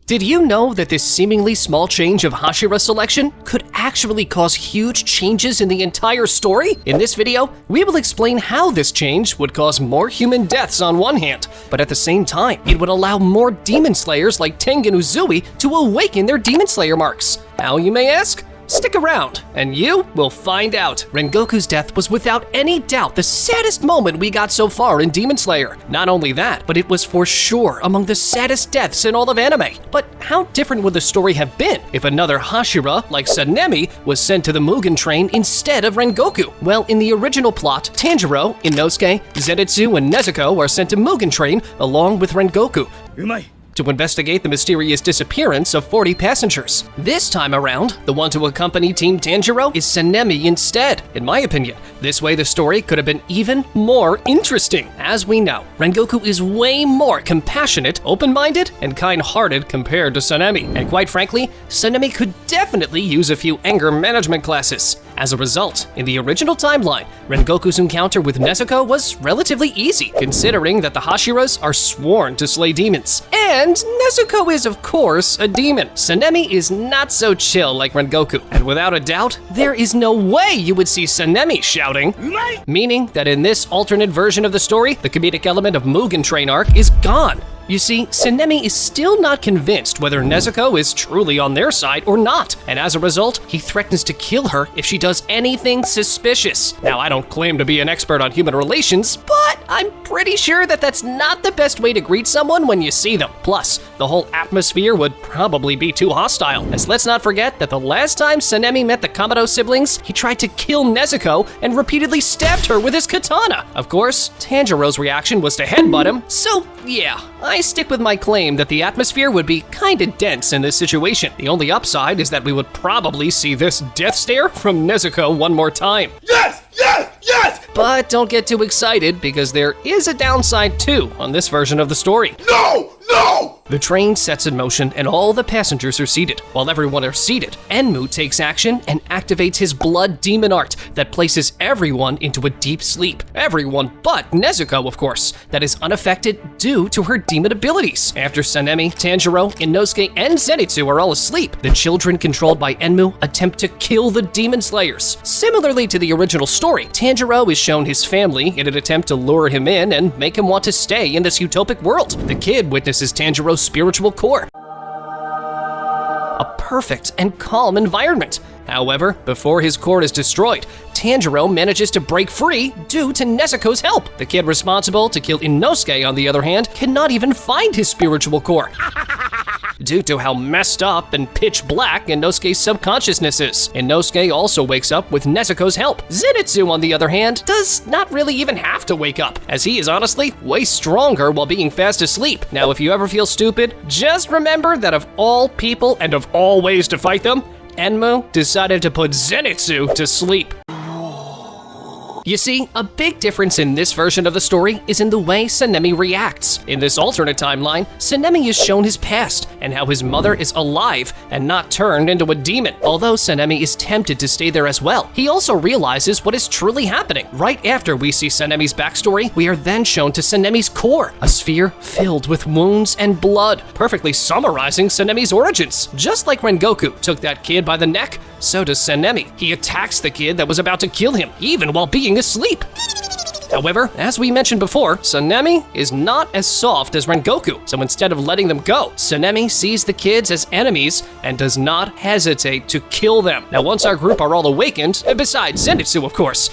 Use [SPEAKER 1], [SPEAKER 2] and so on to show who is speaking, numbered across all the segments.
[SPEAKER 1] Did you know that this seemingly small change of Hashira selection could actually cause huge changes in the entire story? In this video, we will explain how this change would cause more human deaths on one hand, but at the same time, it would allow more demon slayers like Tengen Uzui to awaken their demon slayer marks. How, you may ask? Stick around, and you will find out. Rengoku's death was without any doubt the saddest moment we got so far in Demon Slayer. Not only that, but it was for sure among the saddest deaths in all of anime. But how different would the story have been if another Hashira, like Sanemi, was sent to the Mugen Train instead of Rengoku? Well, in the original plot, Tanjiro, Inosuke, Zenitsu, and Nezuko are sent to Mugen Train along with Rengoku to investigate the mysterious disappearance of 40 passengers. This time around, the one to accompany Team Tanjiro is Sanemi instead, in my opinion. This way the story could have been even more interesting. As we know, Rengoku is way more compassionate, open-minded, and kind-hearted compared to Sanemi. And quite frankly, Sanemi could definitely use a few anger management classes. As a result, in the original timeline, Rengoku's encounter with Nezuko was relatively easy, considering that the Hashiras are sworn to slay demons. And Nezuko is, of course, a demon. Sanemi is not so chill like Rengoku, and without a doubt, there is no way you would see Sanemi shouting. Meaning that in this alternate version of the story, the comedic element of Mugen Train Arc is gone. You see, Sanemi is still not convinced whether Nezuko is truly on their side or not, and as a result, he threatens to kill her if she does anything suspicious. Now, I don't claim to be an expert on human relations, but I'm pretty sure that that's not the best way to greet someone when you see them. Plus, the whole atmosphere would probably be too hostile, as let's not forget that the last time Sanemi met the Kamado siblings, he tried to kill Nezuko and repeatedly stabbed her with his katana. Of course, Tanjiro's reaction was to headbutt him, so yeah, I stick with my claim that the atmosphere would be kinda dense in this situation. The only upside is that we would probably see this death stare from Nezuko one more time.
[SPEAKER 2] Yes! Yes! Yes!
[SPEAKER 1] But don't get too excited, because there is a downside too on this version of the story.
[SPEAKER 2] No! No!
[SPEAKER 1] The train sets in motion and all the passengers are seated. While everyone are seated, Enmu takes action and activates his blood demon art that places everyone into a deep sleep. Everyone but Nezuko, of course, that is unaffected due to her demon abilities. After Sanemi, Tanjiro, Inosuke, and Zenitsu are all asleep, the children controlled by Enmu attempt to kill the demon slayers. Similarly to the original story, Tanjiro is shown his family in an attempt to lure him in and make him want to stay in this utopic world. The kid witnesses Tanjiro's spiritual core, a perfect and calm environment. However, before his core is destroyed, Tanjiro manages to break free due to Nezuko's help. The kid responsible to kill Inosuke, on the other hand, cannot even find his spiritual core due to how messed up and pitch black Inosuke's subconsciousness is. Inosuke also wakes up with Nezuko's help. Zenitsu, on the other hand, does not really even have to wake up, as he is honestly way stronger while being fast asleep. Now, if you ever feel stupid, just remember that of all people and of all ways to fight them, Enmu decided to put Zenitsu to sleep. You see, a big difference in this version of the story is in the way Sanemi reacts. In this alternate timeline, Sanemi is shown his past and how his mother is alive and not turned into a demon. Although Sanemi is tempted to stay there as well, he also realizes what is truly happening. Right after we see Sanemi's backstory, we are then shown to Sanemi's core, a sphere filled with wounds and blood, perfectly summarizing Sanemi's origins. Just like Rengoku took that kid by the neck, so does Sanemi. He attacks the kid that was about to kill him, even while being asleep. However, as we mentioned before, Sanemi is not as soft as Rengoku, so instead of letting them go, Sanemi sees the kids as enemies and does not hesitate to kill them. Now, once our group are all awakened, besides Zenitsu, of course,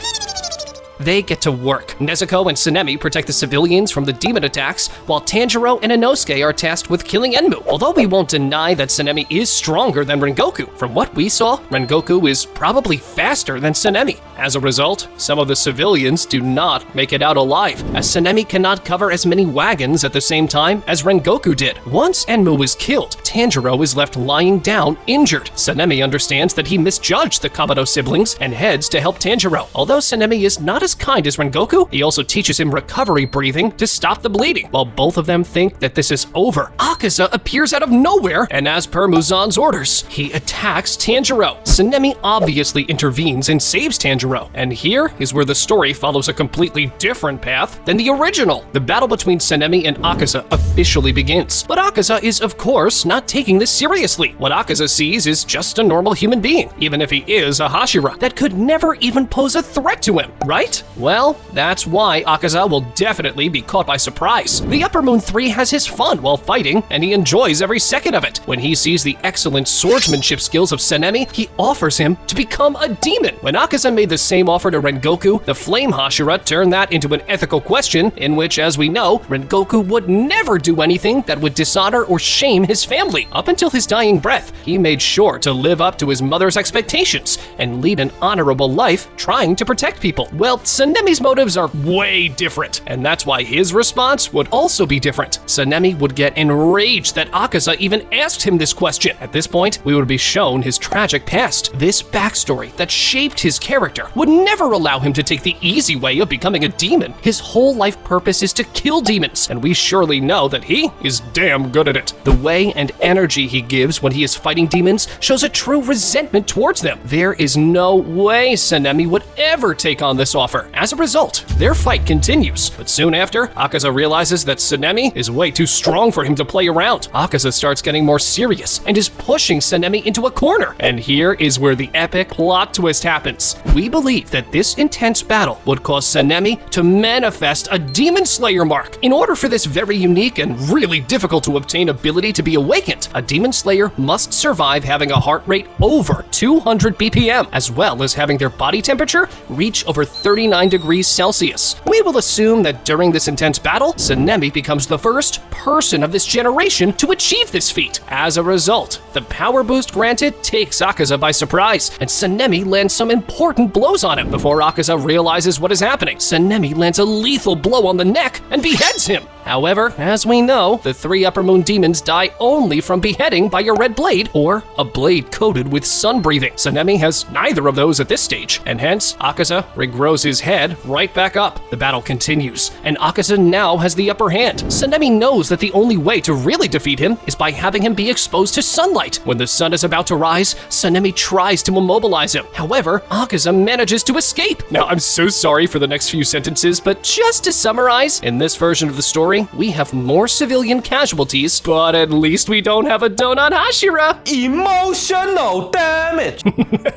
[SPEAKER 1] they get to work. Nezuko and Sanemi protect the civilians from the demon attacks, while Tanjiro and Inosuke are tasked with killing Enmu. Although we won't deny that Sanemi is stronger than Rengoku, from what we saw, Rengoku is probably faster than Sanemi. As a result, some of the civilians do not make it out alive, as Sanemi cannot cover as many wagons at the same time as Rengoku did. Once Enmu is killed, Tanjiro is left lying down, injured. Sanemi understands that he misjudged the Kamado siblings and heads to help Tanjiro. Although Sanemi is not as kind as Rengoku, he also teaches him recovery breathing to stop the bleeding. While both of them think that this is over, Akaza appears out of nowhere, and as per Muzan's orders, he attacks Tanjiro. Sanemi obviously intervenes and saves Tanjiro, and here is where the story follows a completely different path than the original. The battle between Sanemi and Akaza officially begins, but Akaza is of course not taking this seriously. What Akaza sees is just a normal human being, even if he is a Hashira that could never even pose a threat to him, right? Well, that's why Akaza will definitely be caught by surprise. The Upper Moon 3 has his fun while fighting, and he enjoys every second of it. When he sees the excellent swordsmanship skills of Sanemi, he offers him to become a demon. When Akaza made the same offer to Rengoku, the Flame Hashira turned that into an ethical question in which, as we know, Rengoku would never do anything that would dishonor or shame his family. Up until his dying breath, he made sure to live up to his mother's expectations and lead an honorable life trying to protect people. Well, Sanemi's motives are way different, and that's why his response would also be different. Sanemi would get enraged that Akaza even asked him this question. At this point, we would be shown his tragic past. This backstory that shaped his character would never allow him to take the easy way of becoming a demon. His whole life purpose is to kill demons, and we surely know that he is damn good at it. The way and energy he gives when he is fighting demons shows a true resentment towards them. There is no way Sanemi would ever take on this offer. As a result, their fight continues, but soon after, Akaza realizes that Sanemi is way too strong for him to play around. Akaza starts getting more serious and is pushing Sanemi into a corner. And here is where the epic plot twist happens. We believe that this intense battle would cause Sanemi to manifest a Demon Slayer mark. In order for this very unique and really difficult to obtain ability to be awakened, a Demon Slayer must survive having a heart rate over 200 BPM, as well as having their body temperature reach over 39 degrees Celsius. We will assume that during this intense battle, Sanemi becomes the first person of this generation to achieve this feat. As a result, the power boost granted takes Akaza by surprise, and Sanemi lands some important blows on him. Before Akaza realizes what is happening, Sanemi lands a lethal blow on the neck and beheads him. However, as we know, the 3 Upper Moon demons die only from beheading by a red blade or a blade coated with sun breathing. Sanemi has neither of those at this stage, and hence Akaza regrows his head right back up. The battle continues, and Akaza now has the upper hand. Sanemi knows that the only way to really defeat him is by having him be exposed to sunlight. When the sun is about to rise, Sanemi tries to immobilize him. However, Akaza manages to escape. Now, I'm so sorry for the next few sentences, but just to summarize, in this version of the story, we have more civilian casualties, but at least we don't have a donut Hashira.
[SPEAKER 3] Emotional damage.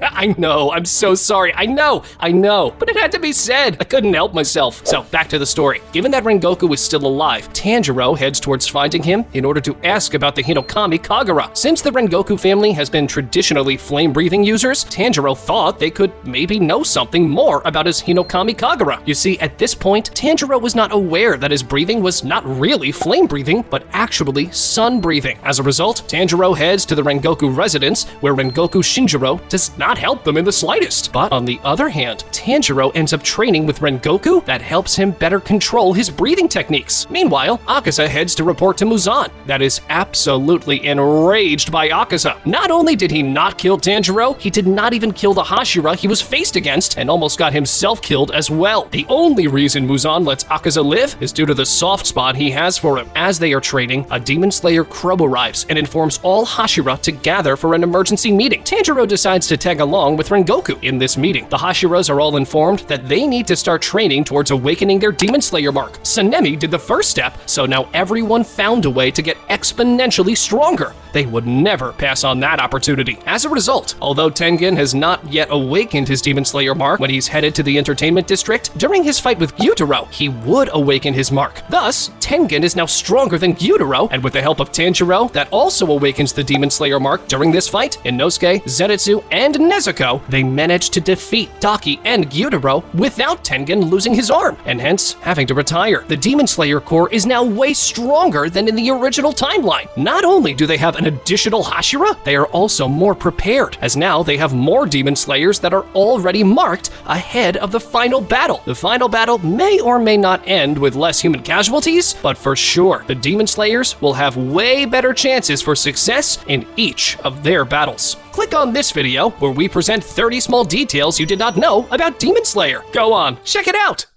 [SPEAKER 1] I know, I'm so sorry. I know, but it had to be said. I couldn't help myself. So, back to the story. Given that Rengoku is still alive, Tanjiro heads towards finding him in order to ask about the Hinokami Kagura. Since the Rengoku family has been traditionally flame-breathing users, Tanjiro thought they could maybe know something more about his Hinokami Kagura. You see, at this point, Tanjiro was not aware that his breathing was not really flame-breathing, but actually sun-breathing. As a result, Tanjiro heads to the Rengoku residence, where Rengoku Shinjiro does not help them in the slightest. But on the other hand, Tanjiro ends up training with Rengoku that helps him better control his breathing techniques. Meanwhile, Akaza heads to report to Muzan, that is absolutely enraged by Akaza. Not only did he not kill Tanjiro, he did not even kill the Hashira he was faced against, and almost got himself killed as well. The only reason Muzan lets Akaza live is due to the soft spot he has for him. As they are training, a Demon Slayer Crow arrives and informs all Hashira to gather for an emergency meeting. Tanjiro decides to tag along with Rengoku. In this meeting, the Hashiras are all informed that they need to start training towards awakening their Demon Slayer mark. Sanemi did the first step, so now everyone found a way to get exponentially stronger. They would never pass on that opportunity. As a result, although Tengen has not yet awakened his Demon Slayer mark when he's headed to the entertainment district, during his fight with Gyutaro, he would awaken his mark. Thus, Tengen is now stronger than Gyutaro, and with the help of Tanjiro, that also awakens the Demon Slayer mark during this fight, Inosuke, Zenitsu, and Nezuko, they managed to defeat Daki and Gyutaro without Tengen losing his arm, and hence having to retire. The Demon Slayer Corps is now way stronger than in the original timeline. Not only do they have an additional Hashira, they are also more prepared, as now they have more Demon Slayers that are already marked ahead of the final battle. The final battle may or may not end with less human casualties, abilities, but for sure, the Demon Slayers will have way better chances for success in each of their battles. Click on this video where we present 30 small details you did not know about Demon Slayer. Go on, check it out!